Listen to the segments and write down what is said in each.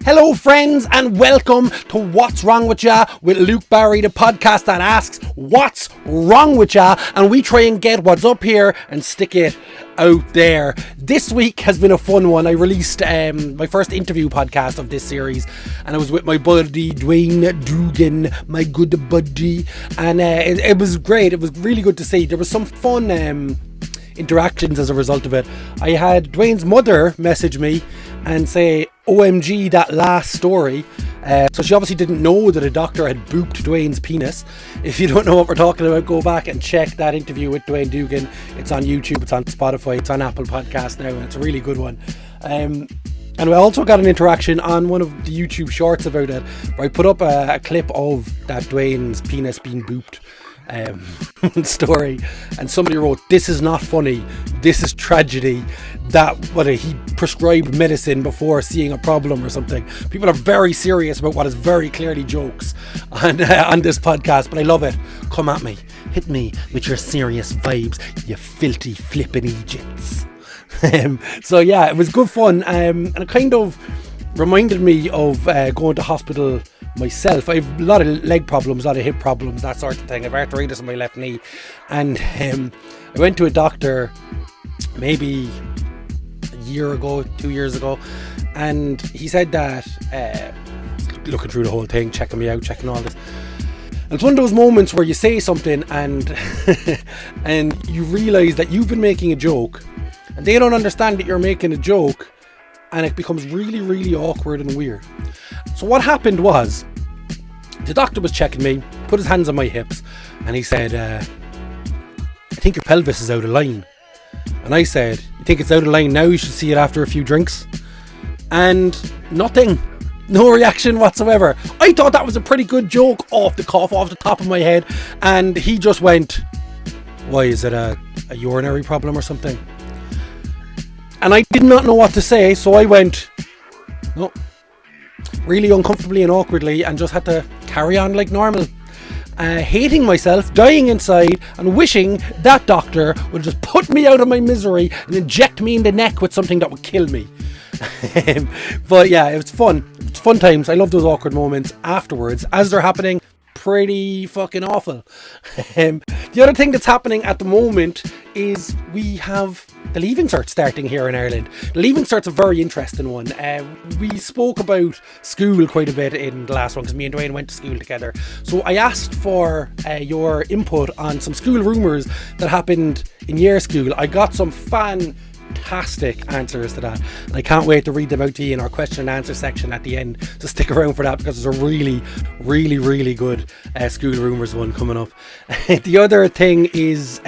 Hello friends and welcome to What's Wrong With Ya with Luke Barry, the podcast that asks what's wrong with ya, and we try and get what's up here and stick it out there. This week has been a fun one. I released my first interview podcast of this series, and I was with my buddy Dwayne Dugan, my good buddy, and it was great. It was really good to see. There was some fun interactions as a result of it. I had Dwayne's mother message me and say, OMG, that last story. So she obviously didn't know that a doctor had booped Dwayne's penis. If you don't know what we're talking about, go back and check that interview with Dwayne Dugan. It's on YouTube, it's on Spotify, it's on Apple Podcasts now, and it's a really good one. And we also got an interaction on one of the YouTube shorts about it, where I put up a clip of that Dwayne's penis being booped story, and somebody wrote, "This is not funny, this is tragedy," that he prescribed medicine before seeing a problem or something. People are very serious about what is very clearly jokes on this podcast, but I love it. Come at me, hit me with your serious vibes, you filthy flippin' Egypts. So yeah, it was good fun, and it kind of reminded me of going to hospital myself. I have a lot of leg problems, a lot of hip problems, that sort of thing. I have arthritis in my left knee, and I went to a doctor maybe a year ago, 2 years ago, and he said that looking through the whole thing, checking me out, checking all this, and it's one of those moments where you say something and and you realise that you've been making a joke and they don't understand that you're making a joke, and it becomes really, really awkward and weird. So what happened was, the doctor was checking me, put his hands on my hips, and he said, I think your pelvis is out of line. And I said, you think it's out of line now? You should see it after a few drinks. And nothing. No reaction whatsoever. I thought that was a pretty good joke off the cuff, off the top of my head. And he just went, why, is it a urinary problem or something? And I did not know what to say, so I went, no, really uncomfortably and awkwardly, and just had to carry on like normal. Hating myself, dying inside, and wishing that doctor would just put me out of my misery and inject me in the neck with something that would kill me. But yeah, it was fun. It's fun times. I love those awkward moments afterwards. As they're happening, pretty fucking awful. The other thing that's happening at the moment is we have the Leaving Cert starting here in Ireland. The Leaving Cert's a very interesting one. We spoke about school quite a bit in the last one because me and Dwayne went to school together. So I asked for your input on some school rumours that happened in your school. I got some fantastic answers to that, and I can't wait to read them out to you in our question and answer section at the end, so stick around for that because there's a really, really, really good school rumours one coming up. The other thing is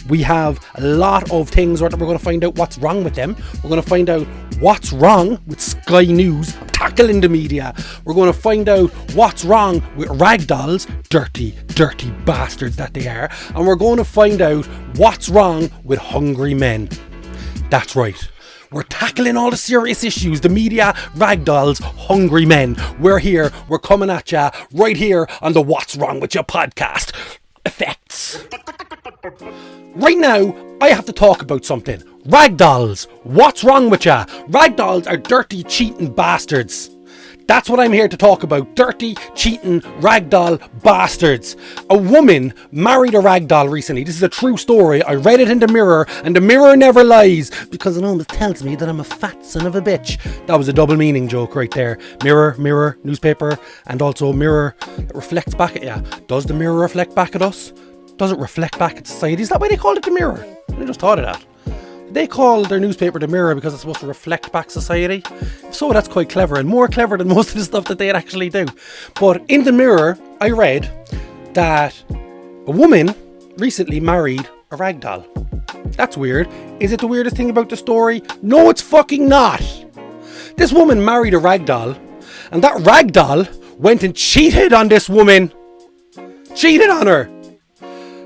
we have a lot of things where we're going to find out what's wrong with them. We're going to find out what's wrong with Sky News tackling the media. We're going to find out what's wrong with Ragdolls, dirty bastards that they are, and we're going to find out what's wrong with hungry men. That's right. We're tackling all the serious issues. The media, Ragdolls, hungry men. We're here. We're coming at ya right here on the What's Wrong With Ya podcast. Effects. Right now, I have to talk about something. Ragdolls. What's wrong with ya? Ragdolls are dirty, cheating bastards. That's what I'm here to talk about. Dirty, cheating, ragdoll bastards. A woman married a ragdoll recently. This is a true story. I read it in the Mirror, and the Mirror never lies because it always tells me that I'm a fat son of a bitch. That was a double meaning joke right there. Mirror, newspaper, and also mirror that reflects back at you. Does the mirror reflect back at us? Does it reflect back at society? Is that why they called it the Mirror? I just thought of that. They call their newspaper the Mirror because it's supposed to reflect back society. So that's quite clever, and more clever than most of the stuff that they actually do. But in the Mirror, I read that a woman recently married a ragdoll. That's weird. Is it the weirdest thing about the story? No, it's fucking not. This woman married a ragdoll, and that ragdoll went and cheated on this woman. Cheated on her.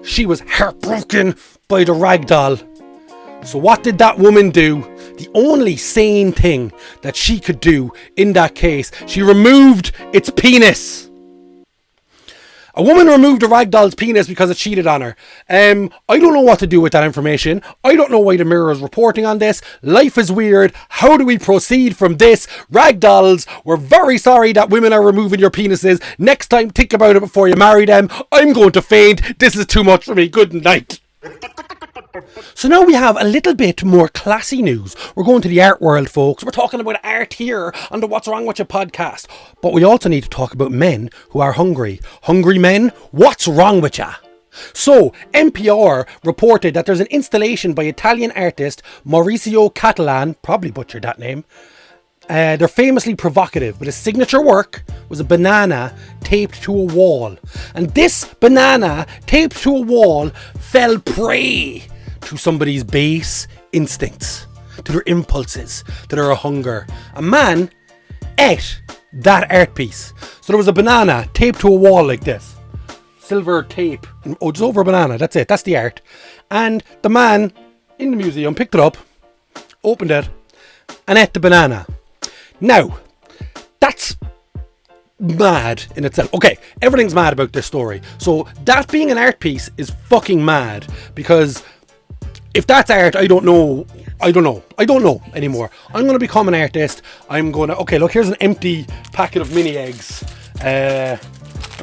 She was heartbroken by the ragdoll. So what did that woman do? The only sane thing that she could do in that case, she removed its penis. A woman removed a ragdoll's penis because it cheated on her. I don't know what to do with that information. I don't know why the Mirror is reporting on this. Life is weird. How do we proceed from this? Ragdolls, we're very sorry that women are removing your penises. Next time, think about it before you marry them. I'm going to faint. This is too much for me. Good night. So now we have a little bit more classy news. We're going to the art world, folks. We're talking about art here on the What's Wrong With You podcast. But we also need to talk about men who are hungry. Hungry men, what's wrong with ya? So, NPR reported that there's an installation by Italian artist Maurizio Catalan, probably butchered that name. They're famously provocative, but his signature work was a banana taped to a wall. And this banana taped to a wall fell prey to somebody's base instincts, to their impulses, to their hunger. A man ate that art piece. So there was a banana taped to a wall like this. Silver tape. Oh, just over a banana. That's it. That's the art. And the man in the museum picked it up, opened it, and ate the banana. Now, that's mad in itself. Okay, everything's mad about this story. So that being an art piece is fucking mad, because if that's art, I don't know anymore. I'm going to become an artist. Okay, look, here's an empty packet of mini eggs. I'm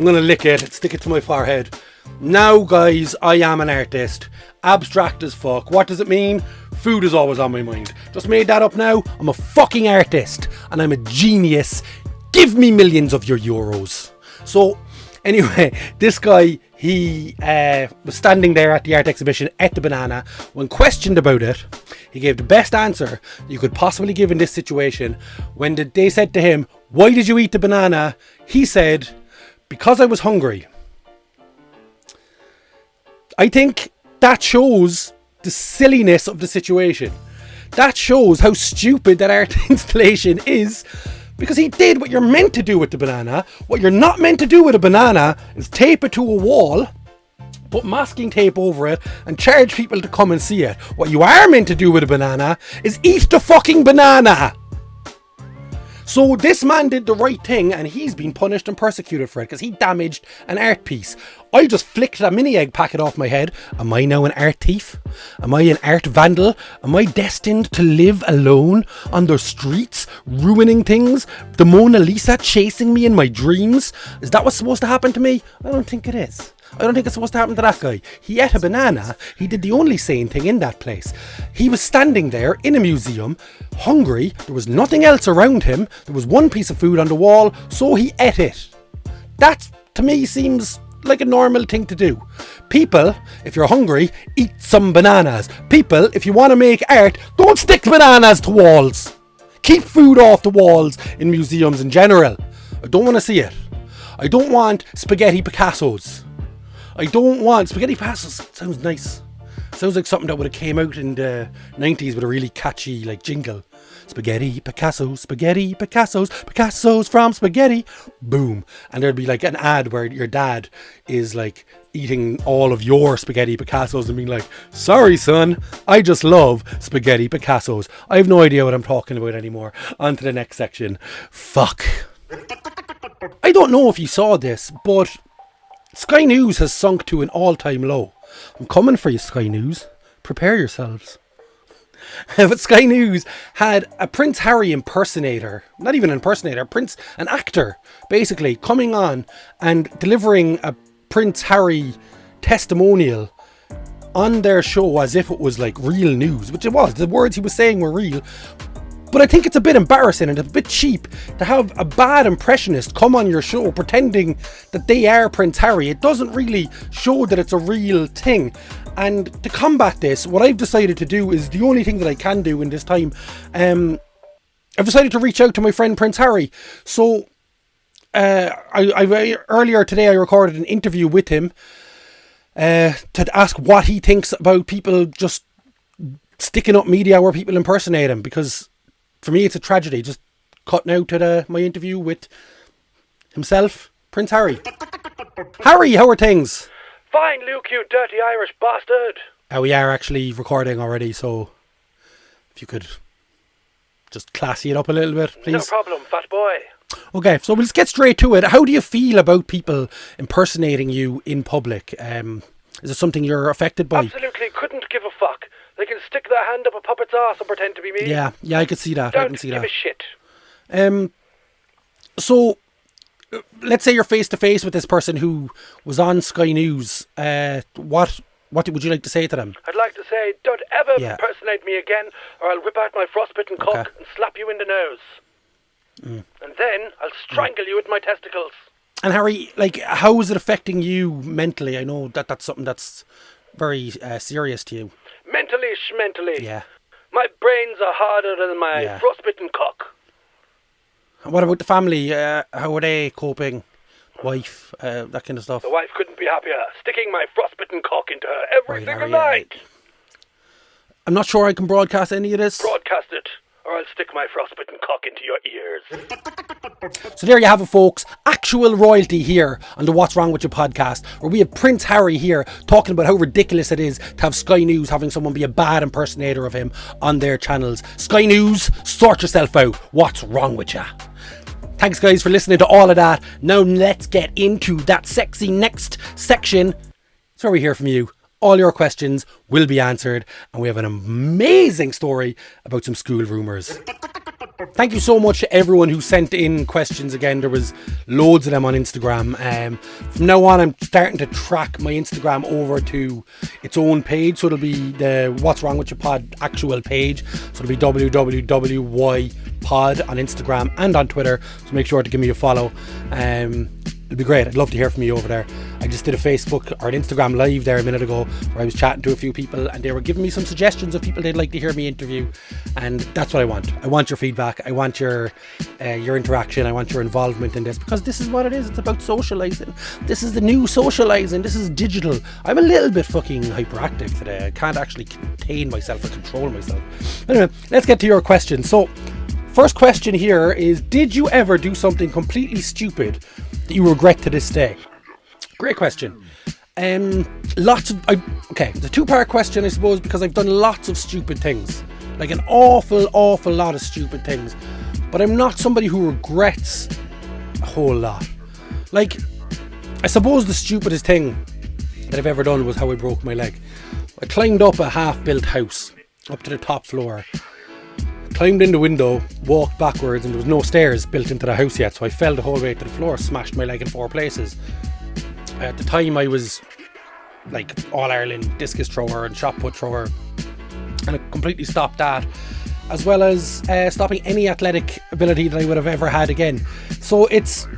going to lick it, stick it to my forehead. Now, guys, I am an artist. Abstract as fuck. What does it mean? Food is always on my mind. Just made that up now. I'm a fucking artist and I'm a genius. Give me millions of your euros. So, anyway, this guy, he was standing there at the art exhibition, ate the banana. When questioned about it, he gave the best answer you could possibly give in this situation. When they said to him, "Why did you eat the banana?" He said, "Because I was hungry." I think that shows the silliness of the situation. That shows how stupid that art installation is, because he did what you're meant to do with the banana. What you're not meant to do with a banana is tape it to a wall, put masking tape over it, and charge people to come and see it. What you are meant to do with a banana is eat the fucking banana. So this man did the right thing, and he's been punished and persecuted for it because he damaged an art piece. I just flicked that mini egg packet off my head. Am I now an art thief? Am I an art vandal? Am I destined to live alone on the streets, ruining things? The Mona Lisa chasing me in my dreams? Is that what's supposed to happen to me? I don't think it is. I don't think it's supposed to happen to that guy. He ate a banana. He did the only sane thing in that place. He was standing there in a museum, hungry. There was nothing else around him. There was one piece of food on the wall, so he ate it. That, to me, seems like a normal thing to do. People, if you're hungry, eat some bananas. People, if you want to make art, don't stick bananas to walls. Keep food off the walls in museums in general. I don't want to see it. I don't want spaghetti Picassos. I don't want spaghetti Picassos. Sounds nice. Sounds like something that would have came out in the 90s with a really catchy jingle. Spaghetti Picassos, Picassos from spaghetti. Boom. And there'd be an ad where your dad is eating all of your spaghetti Picassos and being like, "Sorry son, I just love spaghetti Picassos." I have no idea what I'm talking about anymore. On to the next section. Fuck. I don't know if you saw this, but Sky News has sunk to an all-time low. I'm coming for you, Sky News. Prepare yourselves. But Sky News had a Prince Harry impersonator, not even an impersonator, an actor, basically, coming on and delivering a Prince Harry testimonial on their show as if it was real news, which it was. The words he was saying were real. But I think it's a bit embarrassing and a bit cheap to have a bad impressionist come on your show pretending that they are Prince Harry. It doesn't really show that it's a real thing. And to combat this, what I've decided to do is the only thing that I can do in this time. I've decided to reach out to my friend Prince Harry. So earlier today I recorded an interview with him to ask what he thinks about people just sticking up media where people impersonate him, because for me it's a tragedy. Just cutting out to my interview with himself, Prince Harry. Harry, how are things? Fine, Luke, you dirty Irish bastard. We are actually recording already, so if you could just classy it up a little bit, please. No problem, fat boy. Okay, so we'll get straight to it. How do you feel about people impersonating you in public? Is it something you're affected by? Absolutely couldn't give a fuck. They can stick their hand up a puppet's ass and pretend to be me. Yeah, I can see that. I can see Don't give that. a shit. So, let's say you're face to face with this person who was on Sky News. What would you like to say to them? I'd like to say, don't ever Yeah. impersonate me again, or I'll whip out my frostbitten cock and slap you in the nose. And then I'll strangle you with my testicles. And Harry, like, how is it affecting you mentally? I know that's something that's very serious to you. Mentally. Yeah. My brains are harder than my frostbitten cock. What about the family? How are they coping? Wife, that kind of stuff. The wife couldn't be happier, sticking my frostbitten cock into her every single night. I'm not sure I can broadcast any of this. Broadcast it, or I'll stick my frostbitten cock into your ears. So there you have it, folks. Actual royalty here on the What's Wrong With You podcast, where we have Prince Harry here talking about how ridiculous it is to have Sky News having someone be a bad impersonator of him on their channels. Sky News, sort yourself out. What's wrong with ya? Thanks, guys, for listening to all of that. Now let's get into that sexy next section. It's where we hear from you. All your questions will be answered, and we have an amazing story about some school rumours. Thank you so much to everyone who sent in questions again. There was loads of them on Instagram. From now on, I'm starting to track my Instagram over to its own page. So it'll be the What's Wrong With Your Pod actual page. So it'll be www.pod on Instagram and on Twitter. So make sure to give me a follow. It'd be great. I'd love to hear from you over there. I just did a Facebook or an Instagram live there a minute ago where I was chatting to a few people and they were giving me some suggestions of people they'd like to hear me interview, and that's what I want. I want your feedback. I want your interaction. I want your involvement in this, because this is what it is. It's about socialising. This is the new socialising. This is digital. I'm a little bit fucking hyperactive today. I can't actually contain myself or control myself. Anyway, let's get to your question. So, first question here is, did you ever do something completely stupid that you regret to this day? Great question. It's a two-part question, I suppose, because I've done lots of stupid things, like an awful lot of stupid things, but I'm not somebody who regrets a whole lot. Like, I suppose the stupidest thing that I've ever done was how I broke my leg. I climbed up a half-built house up to the top floor, climbed in the window, walked backwards, and there was no stairs built into the house yet, so I fell the whole way to the floor, smashed my leg in 4 places. At the time I was like All-Ireland discus thrower and shot put thrower, and it completely stopped that, as well as stopping any athletic ability that I would have ever had again. So that's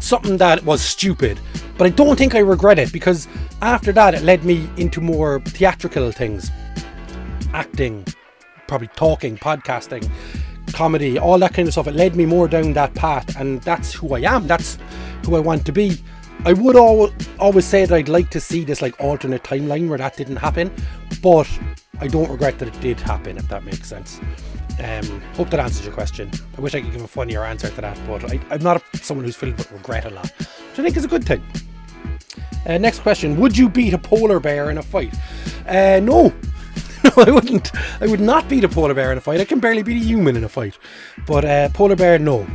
something that was stupid, but I don't think I regret it, because after that it led me into more theatrical things, acting, probably talking, podcasting, comedy, all that kind of stuff. It led me more down that path, and that's who I am. That's who I want to be. I would always say that I'd like to see this like alternate timeline where that didn't happen, but I don't regret that it did happen, if that makes sense. Hope that answers your question. I wish I could give a funnier answer to that, but I'm not someone who's filled with regret a lot, which I think is a good thing. Next question. Would you beat a polar bear in a fight? No. No, I wouldn't. I would not beat a polar bear in a fight. I can barely beat a human in a fight. But polar bear, no.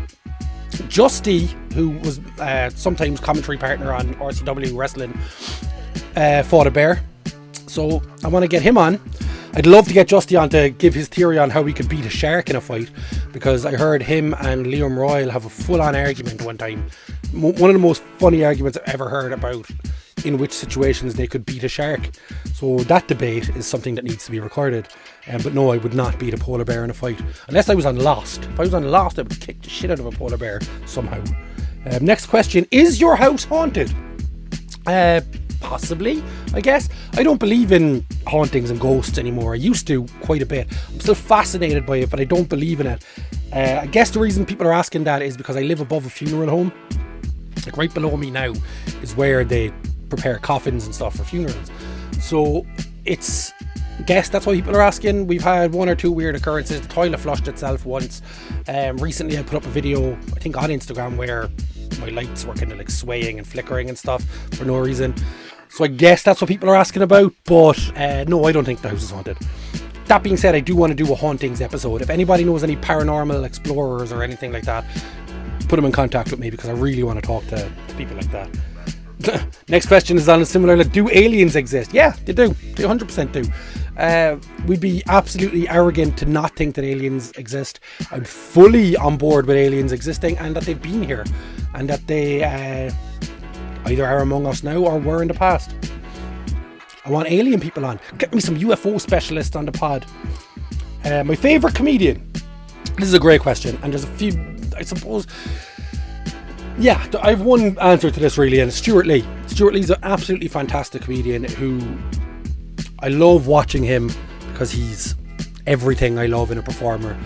Justy, who was sometimes commentary partner on RCW Wrestling, fought a bear. So I want to get him on. I'd love to get Justy on to give his theory on how we could beat a shark in a fight, because I heard him and Liam Royal have a full-on argument one time. One of the most funny arguments I've ever heard about in which situations they could beat a shark. So that debate is something that needs to be recorded. But no, I would not beat a polar bear in a fight, unless I was on Lost. If I was on Lost, I would kick the shit out of a polar bear somehow. Next question. Is your house haunted? Possibly, I guess. I don't believe in hauntings and ghosts anymore. I used to quite a bit. I'm still fascinated by it, but I don't believe in it. I guess the reason people are asking that is because I live above a funeral home. Like right below me now is where they prepare coffins and stuff for funerals. So it's, guess that's why people are asking. We've had 1 or 2 weird occurrences. The toilet flushed itself once. Recently I put up a video, I think on Instagram, where my lights were kind of like swaying and flickering and stuff for no reason. So I guess that's what people are asking about. But no, I don't think the house is haunted. That being said, I do want to do a hauntings episode. If anybody knows any paranormal explorers or anything like that, put them in contact with me, because I really want to talk to people like that. Next question is on a similar level. Do aliens exist? Yeah, they do. They 100% do. We'd be absolutely arrogant to not think that aliens exist. I'm fully on board with aliens existing, and that they've been here, and that they either are among us now or were in the past. I want alien people on. Get me some UFO specialists on the pod. My favourite comedian. This is a great question, and there's a few, I suppose. Yeah, I have one answer to this really, and it's Stuart Lee. Stuart Lee's an absolutely fantastic comedian who I love watching him, because he's everything I love in a performer.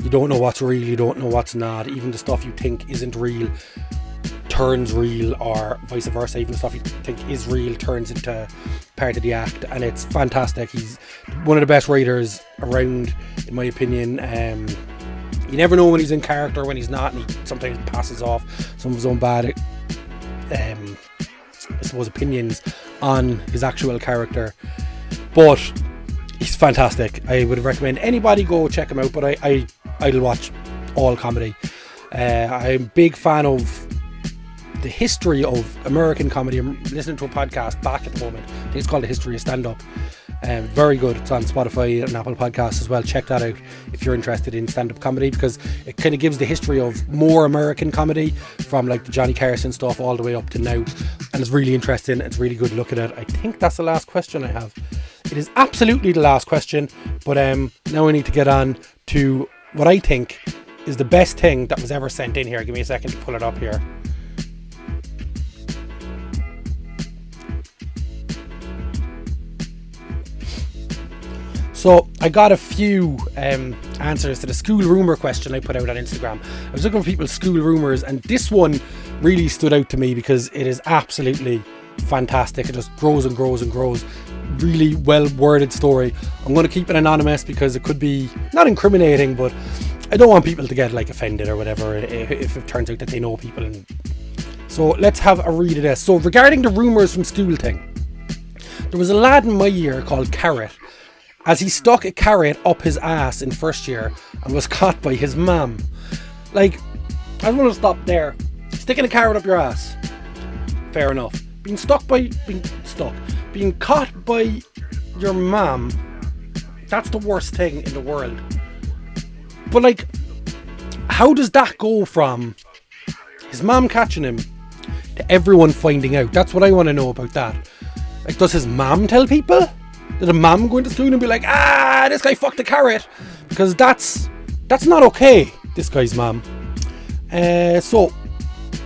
You don't know what's real, you don't know what's not. Even the stuff you think isn't real turns real, or vice versa. Even the stuff you think is real turns into part of the act, and it's fantastic. He's one of the best writers around, in my opinion. You never know when he's in character, when he's not, and he sometimes passes off some of his own bad I suppose opinions on his actual character, but he's fantastic. I would recommend anybody go check him out, but I'll watch all comedy. I'm a big fan of the history of American comedy. I'm listening to a podcast back at the moment. I think it's called The History of Stand-Up. Very good. It's on Spotify and Apple Podcasts as well. Check that out if you're interested in stand-up comedy, because it kind of gives the history of more American comedy, from like the Johnny Carson stuff all the way up to now, and it's really interesting. It's really good looking at. I think that's the last question I have. It is absolutely the last question, but now I need to get on to what I think is the best thing that was ever sent in here. Give me a second to pull it up here. So I got a few answers to the school rumour question I put out on Instagram. I was looking for people's school rumours, and this one really stood out to me because it is absolutely fantastic. It just grows and grows and grows. Really well worded story. I'm going to keep it anonymous because it could be not incriminating, but I don't want people to get like offended or whatever if it turns out that they know people. And so let's have a read of this. So regarding the rumours from school thing, there was a lad in my year called Carrot, as he stuck a carrot up his ass in first year and was caught by his mum. Like, I want to stop there. Sticking a carrot up your ass, fair enough. Being caught by your mum, that's the worst thing in the world. But like, how does that go from his mum catching him to everyone finding out? That's what I want to know about that. Like, does his mum tell people? Did a mum go into school and be like, this guy fucked a carrot? Because that's not okay, this guy's mum. So,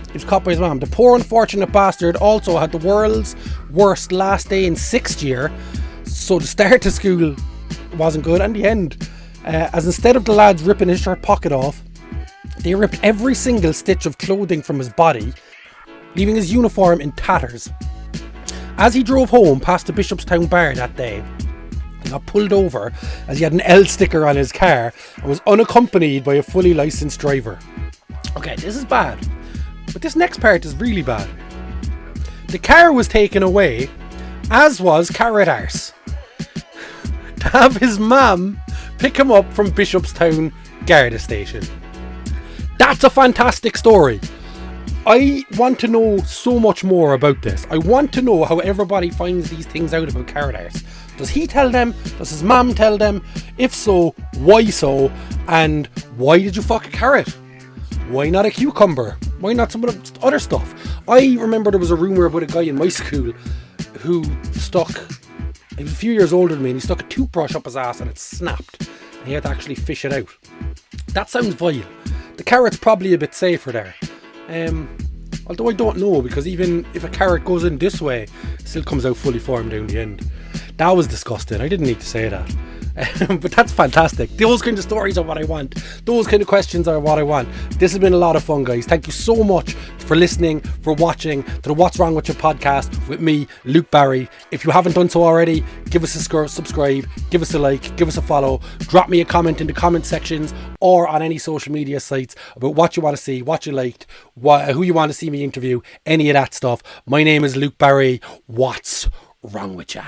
he was caught by his mum. The poor unfortunate bastard also had the world's worst last day in 6th year. So the start to school wasn't good, and the end. As instead of the lads ripping his shirt pocket off, they ripped every single stitch of clothing from his body, leaving his uniform in tatters. As he drove home past the Bishopstown bar that day, he got pulled over as he had an L sticker on his car and was unaccompanied by a fully licensed driver. Okay, this is bad, but this next part is really bad. The car was taken away, as was Carrot Arse, to have his mum pick him up from Bishopstown Garda Station. That's a fantastic story. I want to know so much more about this. I want to know how everybody finds these things out about Carrot Arse. Does he tell them? Does his mum tell them? If so, why so? And why did you fuck a carrot? Why not a cucumber? Why not some of the other stuff? I remember there was a rumour about a guy in my school who he was a few years older than me, and he stuck a toothbrush up his ass and it snapped. And he had to actually fish it out. That sounds vile. The carrot's probably a bit safer there. Although I don't know, because even if a carrot goes in this way, it still comes out fully formed down the end. That was disgusting. I didn't need to say that. But that's fantastic. Those kind of stories are what I want. Those kind of questions are what I want. This has been a lot of fun, guys. Thank you so much for listening, for watching to the What's Wrong With Your podcast with me, Luke Barry. If you haven't done so already, give us a subscribe, give us a like, give us a follow, drop me a comment in the comment sections or on any social media sites about what you want to see, what you liked, who you want to see me interview, any of that stuff. My name is Luke Barry. What's wrong with ya?